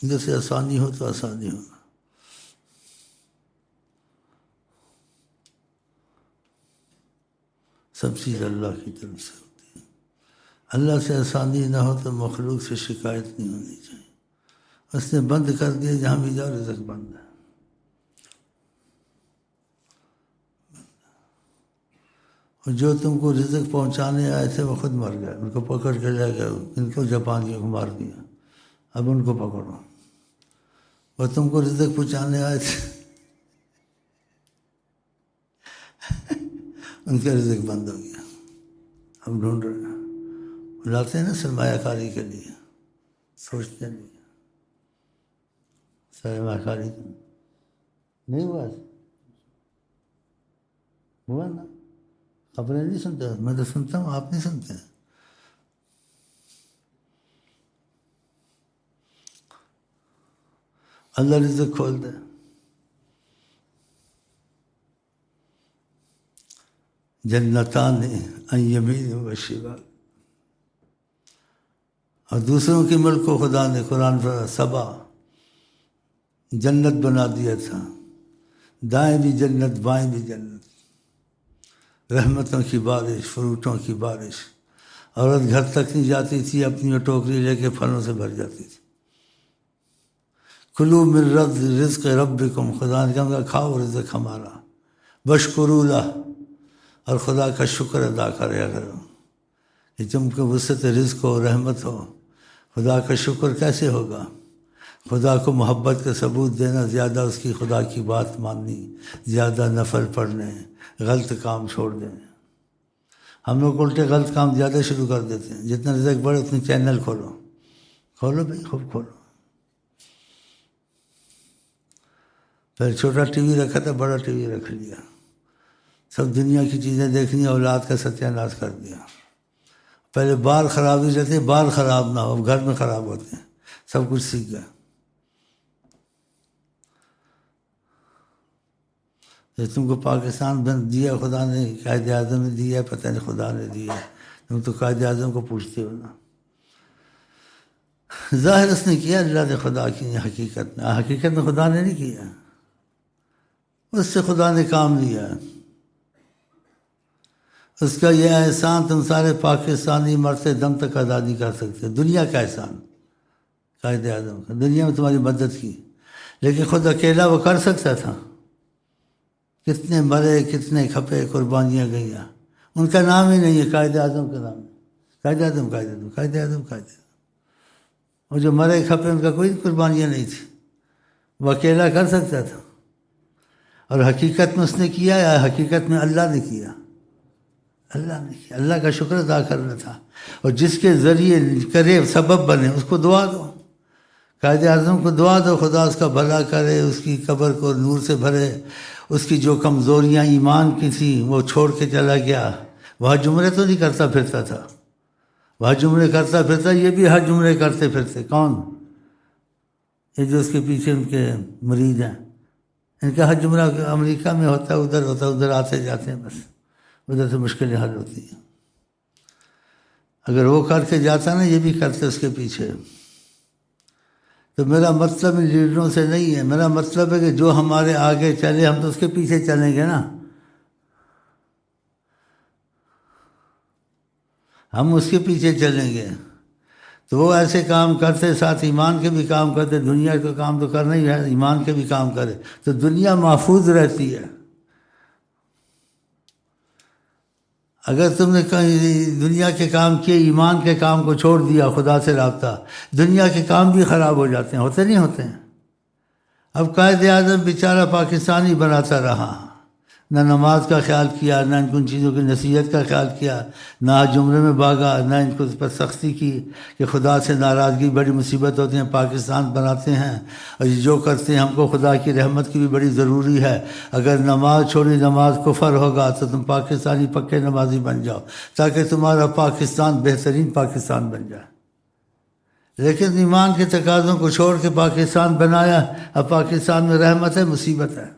جیسے آسانی ہو تو آسانی ہو. سب چیز اللہ کی طرف سے ہوتی ہے. اللہ سے آسانی نہ ہو تو مخلوق سے شکایت نہیں ہونی چاہیے. اس نے بند کر دیا، جہاں بھی جاؤ رزق بند ہے. اور جو تم کو رزق پہنچانے آئے تھے وہ خود مر گئے، ان کو پکڑ کے لے گئے. ان کو جاپانیوں کو مار دیا، اب ان کو پکڑو. وہ تم کو رزق پہنچانے آئے تھے، ان کا رزق بند ہو گیا. اب ڈھونڈ رہے ہیں، لاتے ہیں نا سرمایہ کاری کے لیے، سوچتے نہیں. سرمایہ کاری نہیں ہوا نا. خبریں نہیں سنتے، میں تو سنتا ہوں، آپ نہیں سنتے. اللہ رزق کھول دے. جنتان عن یمین و شمال. اور دوسروں کے ملک کو خدا نے قرآن پر سبا جنت بنا دیا تھا، دائیں بھی جنت بائیں بھی جنت. رحمتوں کی بارش، فروٹوں کی بارش. عورت گھر تک نہیں جاتی تھی، اپنی وہ ٹوکری لے کے پھلوں سے بھر جاتی تھی. کلوا من رزق ربکم، خدا نے کہا کھاؤ رزق ہمارا. واشکروا لہ، اور خدا کا شکر ادا کریا کرو کہ تم کو وسعت رزق ہو، رحمت ہو. خدا کا شکر کیسے ہوگا؟ خدا کو محبت کا ثبوت دینا، زیادہ اس کی خدا کی بات ماننی، زیادہ نفل پڑھنے، غلط کام چھوڑ دینے. ہم لوگ الٹے غلط کام زیادہ شروع کر دیتے ہیں. جتنا رزق بڑھے اتنے چینل کھولو بھائی، خوب کھولو. پھر چھوٹا ٹی وی رکھا تھا، بڑا ٹی وی رکھ لیا. سب دنیا کی چیزیں دیکھنی، اولاد کا ستیہ ناش کر دیا. پہلے بال خراب ہی رہتے، بال خراب نہ ہو، گھر میں خراب ہوتے ہیں. سب کچھ سیکھ گیا. تم کو پاکستان دیا خدا نے، قائد اعظم نے دیا، پتہ نہیں خدا نے دیا. تم تو قائد اعظم کو پوچھتے ہو نا. ظاہر اس نے کیا، اللہ نے خدا کی. حقیقت میں خدا نے نہیں کیا، اس سے خدا نے کام لیا. اس کا یہ احسان تم سارے پاکستانی مرتے دم تک ادا نہیں کر سکتے. دنیا کا احسان قائد اعظم کا، دنیا میں تمہاری مدد کی، لیکن خود اکیلا وہ کر سکتا تھا. کتنے مرے، کتنے کھپے، قربانیاں گئیں. ان کا نام ہی نہیں ہے، قائد اعظم کا نام ہے. قائد اعظم قائد اعظم قائد اعظم قائد اعظم. اور جو مرے کھپے ان کا کوئی قربانیاں نہیں تھی، وہ اکیلا کر سکتا تھا. اور حقیقت میں اس نے کیا، یا حقیقت میں اللہ نے کیا؟ اللہ نے کیا. اللہ کا شکر ادا کرنا تھا. اور جس کے ذریعے کرے، سبب بنے، اس کو دعا دو. قائد اعظم کو دعا دو، خدا اس کا بھلا کرے، اس کی قبر کو نور سے بھرے. اس کی جو کمزوریاں ایمان کی تھیں وہ چھوڑ کے چلا گیا. وہ حج عمرے تو نہیں کرتا پھرتا تھا، وہ حج عمرے کرتا پھرتا. یہ بھی حج عمرے کرتے پھرتے. کون؟ یہ جو اس کے پیچھے ان کے مرید ہیں، ان کا حج عمرہ امریکہ میں ہوتا ہے، ادھر ہوتا ہے، ادھر آتے جاتے ہیں، بس ادھر سے مشکلیں حل ہوتی ہیں. اگر وہ کر کے جاتا نا، یہ بھی کرتے اس کے پیچھے. تو میرا مطلب ان لیڈروں سے نہیں ہے، میرا مطلب ہے کہ جو ہمارے آگے چلے ہم تو اس کے پیچھے چلیں گے نا. ہم اس کے پیچھے چلیں گے. تو وہ ایسے کام کرتے، ساتھ ایمان کے بھی کام کرتے. دنیا کا کام تو کرنا ہی ہے، ایمان کے بھی کام کرے تو دنیا محفوظ رہتی ہے. اگر تم نے کہیں دنیا کے کام کیے، ایمان کے کام کو چھوڑ دیا، خدا سے رابطہ، دنیا کے کام بھی خراب ہو جاتے ہیں. ہوتے نہیں ہوتے ہیں؟ اب قائد اعظم بیچارہ پاکستانی بناتا رہا، نہ نماز کا خیال کیا، نہ ان چیزوں کی نصیحت کا خیال کیا، نہ حج عمرے میں بھاگا، نہ ان کو اس پر سختی کی کہ خدا سے ناراضگی بڑی مصیبت ہوتی ہیں. پاکستان بناتے ہیں اور یہ جو کرتے ہیں، ہم کو خدا کی رحمت کی بھی بڑی ضروری ہے. اگر نماز چھوڑی، نماز کفر ہوگا، تو تم پاکستانی پکے نمازی بن جاؤ تاکہ تمہارا پاکستان بہترین پاکستان بن جائے. لیکن ایمان کے تقاضوں کو چھوڑ کے پاکستان بنایا. اب پاکستان میں رحمت ہے، مصیبت ہے.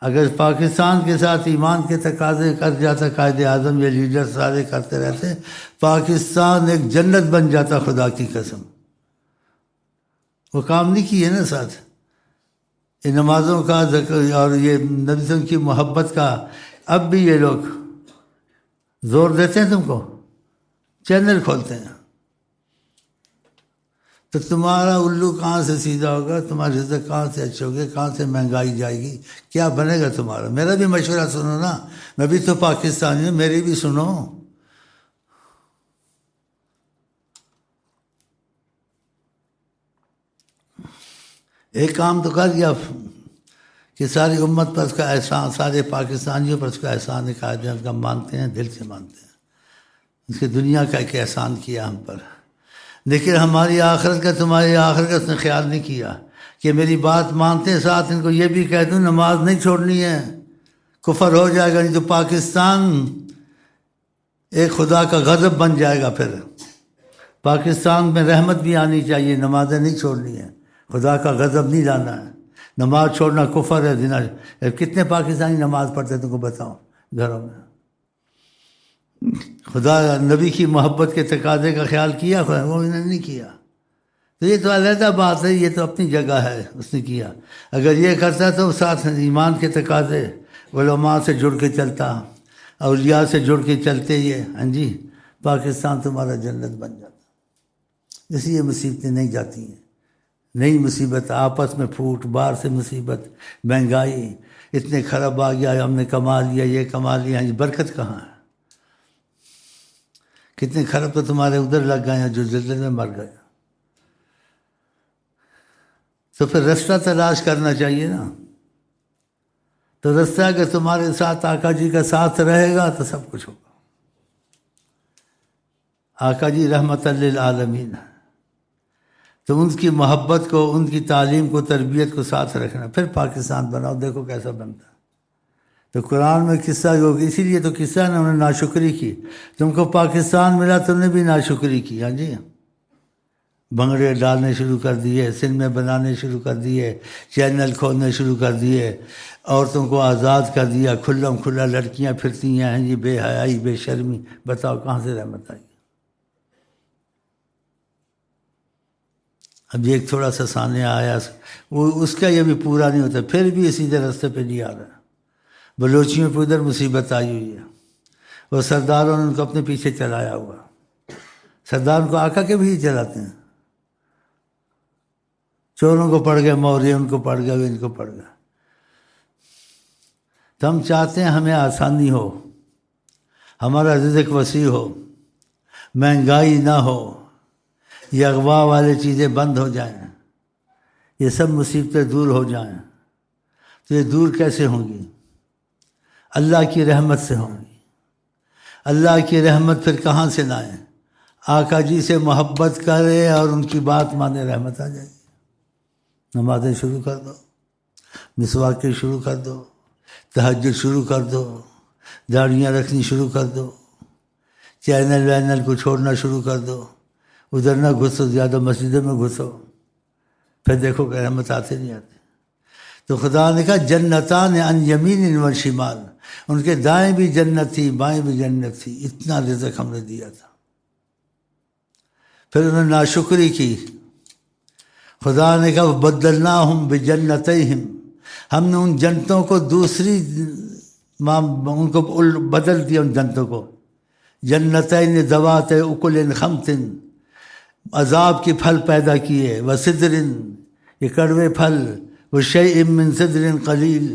اگر پاکستان کے ساتھ ایمان کے تقاضے کر جاتا قائد اعظم، یہ لیڈر سارے کرتے رہتے، پاکستان ایک جنت بن جاتا. خدا کی قسم، وہ کام نہیں کیے نا ساتھ. یہ نمازوں کا اور یہ نبی صلی کی محبت کا اب بھی یہ لوگ زور دیتے ہیں تم کو، چینل کھولتے ہیں. تو تمہارا الو کہاں سے سیدھا ہوگا، تمہارے رزق کہاں سے اچھے ہوگے، کہاں سے مہنگائی جائے گی، کیا بنے گا تمہارا. میرا بھی مشورہ سنو نا، میں بھی تو پاکستانی ہوں، میری بھی سنو. ایک کام تو کر دیا کہ ساری امت پر اس کا احسان، سارے پاکستانیوں پر اس کا احسان ہے، قائد اس کا مانتے ہیں، دل سے مانتے ہیں. اس کی دنیا کا ایک احسان کیا ہم پر، لیکن ہماری آخرت کا، تمہاری آخرت کا اس نے خیال نہیں کیا کہ میری بات مانتے ہیں، ساتھ ان کو یہ بھی کہہ دوں نماز نہیں چھوڑنی ہے، کفر ہو جائے گا، نہیں تو پاکستان ایک خدا کا غضب بن جائے گا. پھر پاکستان میں رحمت بھی آنی چاہیے، نمازیں نہیں چھوڑنی ہے، خدا کا غضب نہیں لانا ہے. نماز چھوڑنا کفر ہے، زنا. کتنے پاکستانی نماز پڑھتے تم کو بتاؤ گھروں میں؟ خدا نبی کی محبت کے تقاضے کا خیال کیا وہ انہوں نے نہیں کیا. تو یہ تو علیحدہ بات ہے، یہ تو اپنی جگہ ہے، اس نے کیا. اگر یہ کرتا تو ساتھ ایمان کے تقاضے، علماء سے جڑ کے چلتا، اولیاء سے جڑ کے چلتے، یہ ہاں جی پاکستان تمہارا جنت بن جاتا. اس لیے مصیبتیں نہیں جاتی ہیں، نئی مصیبت، آپس میں پھوٹ، باہر سے مصیبت، مہنگائی، اتنے خراب آ گیا، ہم نے کما لیا، یہ کما لیا، ہاں جی برکت کہاں ہے؟ کتنے خراب تو تمہارے ادھر لگ گئے ہیں جو زلزلے میں مر گئے. تو پھر رستہ تلاش کرنا چاہیے نا. تو رستہ اگر تمہارے ساتھ آقا جی کا ساتھ رہے گا تو سب کچھ ہوگا. آقا جی رحمت للعالمین، تو ان کی محبت کو، ان کی تعلیم کو، تربیت کو ساتھ رکھنا. پھر پاکستان بناؤ، دیکھو کیسا بنتا ہے. تو قرآن میں قصہ ہوگی، اسی لیے تو قصہ ہے نا، انہوں نے ناشکری کی. تم کو پاکستان ملا، تم نے بھی ناشکری کی. ہاں جی بھنگڑے ڈالنے شروع کر دیے، سنیمے بنانے شروع کر دیے، چینل کھولنے شروع کر دیے، عورتوں کو آزاد کر دیا، کھلم کھلا لڑکیاں پھرتی ہیں. ہاں جی بے حیائی، بے شرمی، بتاؤ کہاں سے رحمت آئی. اب ایک تھوڑا سا سامنے آیا، وہ اس کا یہ بھی پورا نہیں ہوتا، پھر بھی اسی راستے پہ نہیں آ رہا. بلوچیوں پہ ادھر مصیبت آئی ہوئی ہے، وہ سرداروں نے ان کو اپنے پیچھے چلایا ہوا. سردار کو آقا کے بھی چلاتے ہیں. چوروں کو پڑ گئے موریہ، ان کو پڑ گئے، ان کو پڑ گئے. تو ہم چاہتے ہیں ہمیں آسانی ہو، ہمارا رزق وسیع ہو، مہنگائی نہ ہو، یہ اغوا والی چیزیں بند ہو جائیں، یہ سب مصیبتیں دور ہو جائیں. تو یہ دور کیسے ہوں گی؟ اللہ کی رحمت سے ہوں گی. اللہ کی رحمت پھر کہاں سے لائیں؟ آقا جی سے محبت کرے اور ان کی بات مانے، رحمت آ جائے گی. نمازیں شروع کر دو، مسواکیں شروع کر دو، تہجد شروع کر دو، داڑیاں رکھنی شروع کر دو، چینل وینل کو چھوڑنا شروع کر دو، ادھر نہ گھسو، زیادہ مسجدوں میں گھسو، پھر دیکھو کہ رحمت آتے نہیں آتے. تو خدا نے کہا جنتان عن یمین و شمال، ان کے دائیں بھی جنت تھی، بائیں بھی جنت تھی. اتنا رزق ہم نے دیا تھا. پھر انہوں نے ناشکری کی. خدا نے کہا بدلناہم بجنتیہم، ہم نے ان جنتوں کو دوسری، ان کو بدل دیا. ان جنتوں کو جنتین ذوات اکل خمط، عذاب کے پھل پیدا کیے، وسدر، یہ کڑوے پھل، وشیء من سدر قلیل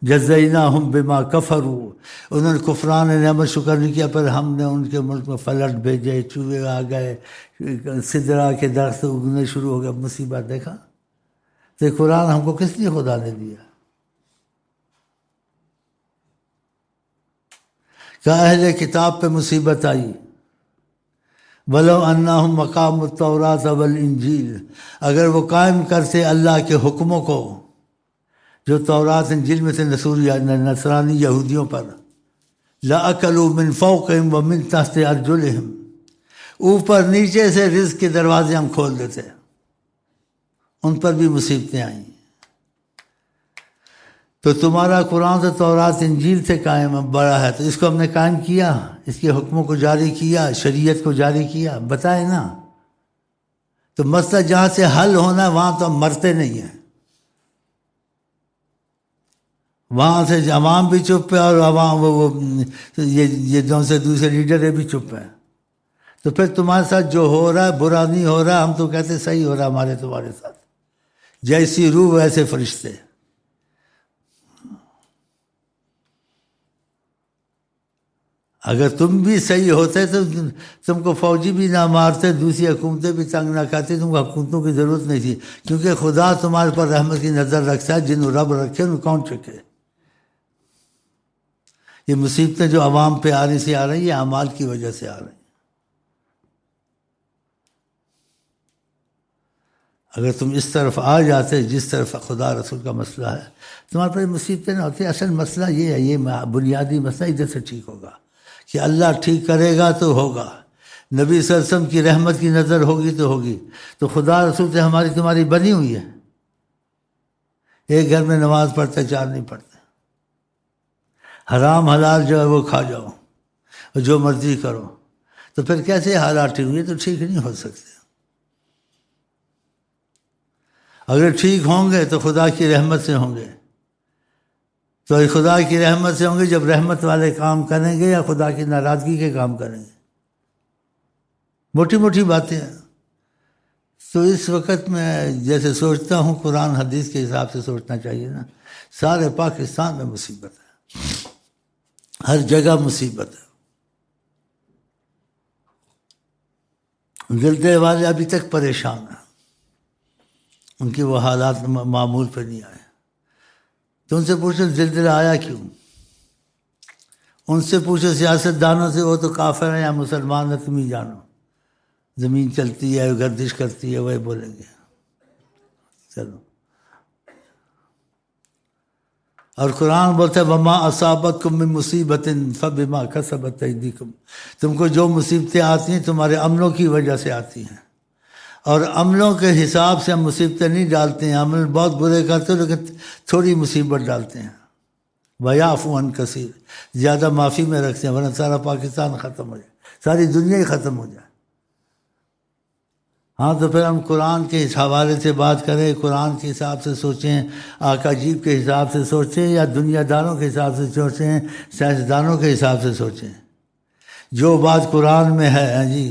جزیناہم بما کفروا، انہوں نے کفران نعمت شکر نہیں کیا، پر ہم نے ان کے ملک میں فلٹ بھیجے، چوہے آ گئے، سدرا کے درخت اگنے شروع ہو گیا. مصیبت دیکھا. تو قرآن ہم کو کس لیے خدا نے دیا؟ کہ اہل کتاب پہ مصیبت آئی. وَلَوْ أَنَّهُمْ مَقَامُ التَّوْرَاةَ وَالْإِنْجِيلِ، اگر وہ قائم کرتے اللہ کے حکموں کو جو تورات انجیل میں سے نصرانی یہودیوں پر، لَأَكَلُوا مِنْ فَوْقِهِمْ وَمِنْ تَحْتِ أَرْجُلِهِمْ، اوپر نیچے سے رزق کے دروازے ہم کھول دیتے. ان پر بھی مصیبتیں آئیں. تو تمہارا قرآن تو تورات انجیل سے قائم بڑا ہے، تو اس کو ہم نے قائم کیا، اس کے حکموں کو جاری کیا، شریعت کو جاری کیا. بتائے نا تو مسئلہ جہاں سے حل ہونا ہے وہاں تو ہم مرتے نہیں ہیں، وہاں سے عوام بھی چپ ہے اور عوام یہ جو سے دوسرے لیڈر بھی چپ ہیں. تو پھر تمہارے ساتھ جو ہو رہا ہے برا نہیں ہو رہا، ہم تو کہتے صحیح ہو رہا ہمارے تمہارے ساتھ. جیسی روح ویسے فرشتے. اگر تم بھی صحیح ہوتے تو تم کو فوجی بھی نہ مارتے، دوسری حکومتیں بھی تنگ نہ کرتی، تم کو حکومتوں کی ضرورت نہیں تھی، کیونکہ خدا تمہارے پر رحمت کی نظر رکھتا ہے. جن رب رکھے ان کون چکے. یہ مصیبتیں جو عوام پہ آ رہی ہیں یہ اعمال کی وجہ سے آ رہی ہیں. اگر تم اس طرف آ جاتے جس طرف خدا رسول کا مسئلہ ہے، تمہارے پر مصیبتیں نہ ہوتی. اصل مسئلہ یہ ہے، یہ بنیادی مسئلہ ادھر سے ٹھیک ہوگا کہ اللہ ٹھیک کرے گا تو ہوگا، نبی صلی اللہ علیہ وسلم کی رحمت کی نظر ہوگی تو ہوگی. تو خدا رسول سے ہماری تمہاری بنی ہوئی ہے. ایک گھر میں نماز پڑھتے، چار نہیں پڑھتے. حرام حلال جو ہے وہ کھا جاؤ اور جو مرضی کرو. تو پھر کیسے حالات ٹھیک ہوئے؟ تو ٹھیک نہیں ہو سکتے. اگر ٹھیک ہوں گے تو خدا کی رحمت سے ہوں گے. تو خدا کی رحمت سے ہوں گے جب رحمت والے کام کریں گے یا خدا کی ناراضگی کے کام کریں گے. موٹی موٹی باتیں ہیں. تو اس وقت میں جیسے سوچتا ہوں قرآن حدیث کے حساب سے سوچنا چاہیے نا. سارے پاکستان میں مصیبت ہے، ہر جگہ مصیبت ہے. زلزلے والے ابھی تک پریشان ہیں، ان کی وہ حالات معمول پہ نہیں آئے. تو ان سے پوچھو زلزلہ آیا کیوں؟ ان سے پوچھو سیاست دانوں سے، وہ تو کافر ہیں یا مسلمان ہیں تم ہی جانو. زمین چلتی ہے، گردش کرتی ہے، وہی بولیں گے. چلو. اور قرآن بولتا ہے وما اصابتکم من مصیبت فبما کسبت ایدیکم. تم کو جو مصیبتیں آتی ہیں تمہارے عملوں کی وجہ سے آتی ہیں، اور عملوں کے حساب سے ہم مصیبتیں نہیں ڈالتے ہیں. عمل بہت برے کرتے ہیں لیکن تھوڑی مصیبت ڈالتے ہیں. وَيَعْفُو عَنْ كَثِيرٍ، زیادہ معافی میں رکھتے ہیں، ورنہ سارا پاکستان ختم ہو جائے، ساری دنیا ہی ختم ہو جائے. ہاں تو پھر ہم قرآن کے اس حوالے سے بات کریں، قرآن کے حساب سے سوچیں، آقا جیب کے حساب سے سوچیں، یا دنیا داروں کے حساب سے سوچیں، سائنسدانوں کے حساب سے سوچیں. جو بات قرآن میں ہے جی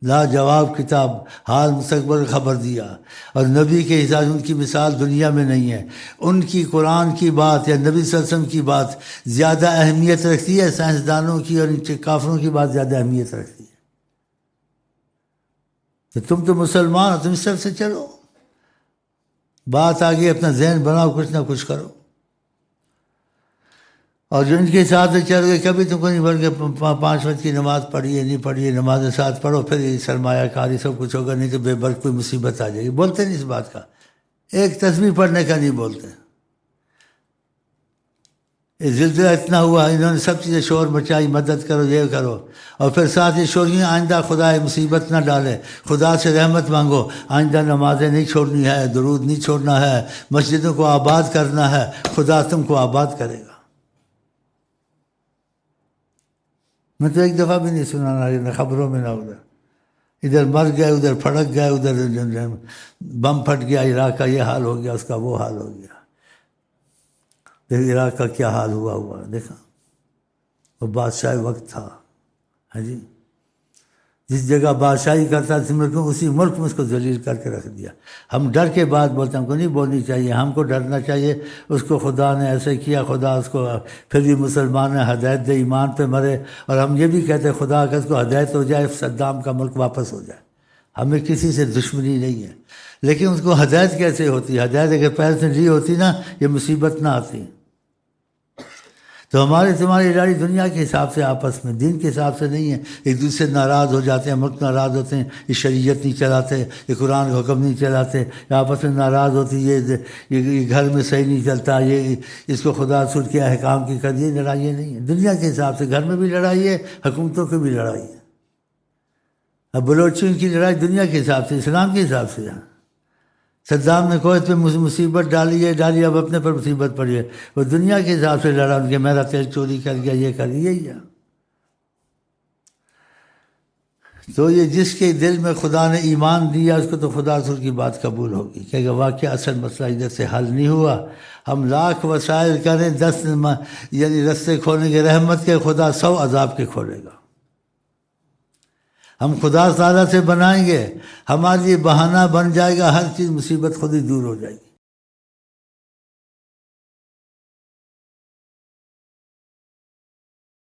لا جواب کتاب، حال مستقبل خبر دیا، اور نبی کے حساب ان کی مثال دنیا میں نہیں ہے. ان کی قرآن کی بات یا نبی صلی اللہ علیہ وسلم کی بات زیادہ اہمیت رکھتی ہے، سائنسدانوں کی اور ان کافروں کی بات زیادہ اہمیت رکھتی ہے. تو تم تو مسلمان ہو، تم اس طرف سے چلو. بات آگے اپنا ذہن بناؤ، کچھ نہ کچھ کرو. اور جو ان کے ساتھ چل گئے، کبھی تم کو نہیں بول کے 5 وقت کی نماز پڑھیے نہیں پڑھیے، نماز ساتھ پڑھو، پھر یہ سرمایہ کاری سب کچھ ہوگا، نہیں تو بے برق کوئی مصیبت آ جائے گی. بولتے نہیں اس بات کا، ایک تسبیح پڑھنے کا نہیں بولتے. یہ زلزلہ اتنا ہوا، انہوں نے سب چیزیں شور مچائی، مدد کرو یہ کرو، اور پھر ساتھ یہ شور کی آئندہ خدا مصیبت نہ ڈالے، خدا سے رحمت مانگو، آئندہ نمازیں نہیں چھوڑنی ہے، درود نہیں چھوڑنا ہے، مسجدوں کو آباد کرنا ہے، خدا تم کو آباد کرے گا. میں تو ایک دفعہ بھی نہیں سنا، نہ خبروں میں نہ ادھر مر گئے، ادھر پھڑک گئے، ادھر بم پھٹ گیا، عراق کا یہ حال ہو گیا، اس کا وہ حال ہو گیا. دیکھ عراق کا کیا حال ہوا دیکھا. وہ بادشاہ وقت تھا، ہاں جی، جس جگہ بادشاہی کرتا تھا ملک میں، اسی ملک میں اس کو ذلیل کر کے رکھ دیا. ہم ڈر کے بات بولتے ہیں، ہم کو نہیں بولنی چاہیے، ہم کو ڈرنا چاہیے. اس کو خدا نے ایسے کیا، خدا اس کو پھر بھی مسلمان نے ہدایت دے، ایمان پہ مرے. اور ہم یہ بھی کہتے ہیں خدا اگر اس کو ہدایت ہو جائے، صدام کا ملک واپس ہو جائے. ہمیں کسی سے دشمنی نہیں ہے، لیکن اس کو ہدایت کیسے ہوتی ہے؟ ہدایت اگر پہلے سے نہیں ہوتی نا، یہ مصیبت نہ آتی. تو ہماری تمہاری لڑائی دنیا کے حساب سے آپس میں، دین کے حساب سے نہیں ہے. ایک دوسرے سے ناراض ہو جاتے ہیں، ملک ناراض ہوتے ہیں، یہ شریعت نہیں چلاتے، یہ قرآن کا حکم نہیں چلاتے، یہ آپس میں ناراض ہوتی، یہ گھر میں صحیح نہیں چلتا، یہ اس کو خدا رسول کے احکام کی کر. یہ لڑائی نہیں ہے دنیا کے حساب سے. گھر میں بھی لڑائی ہے، حکومتوں کی بھی لڑائی ہے. اب بلوچوں کی لڑائی دنیا کے حساب سے، اسلام کے حساب سے. صدام نے کویت پہ مصیبت ڈالی، اب اپنے پر مصیبت پڑی ہے. وہ دنیا کے حساب سے لڑا کہ میرا تیل چوری کر گیا، یہ کر گیا، یہی ہے. تو یہ جس کے دل میں خدا نے ایمان دیا اس کو تو خدا رسول کی بات قبول ہوگی کہ واقعہ اصل مسئلہ ادھر سے حل نہیں ہوا، ہم لاکھ وسائل کریں 10 یعنی رستے کھولنے کے رحمت کے، خدا 100 عذاب کے کھولے گا۔ ہم خدا تعالیٰ سے بنائیں گے، ہمارے لیے بہانہ بن جائے گا، ہر چیز مصیبت خود ہی دور ہو جائے گی۔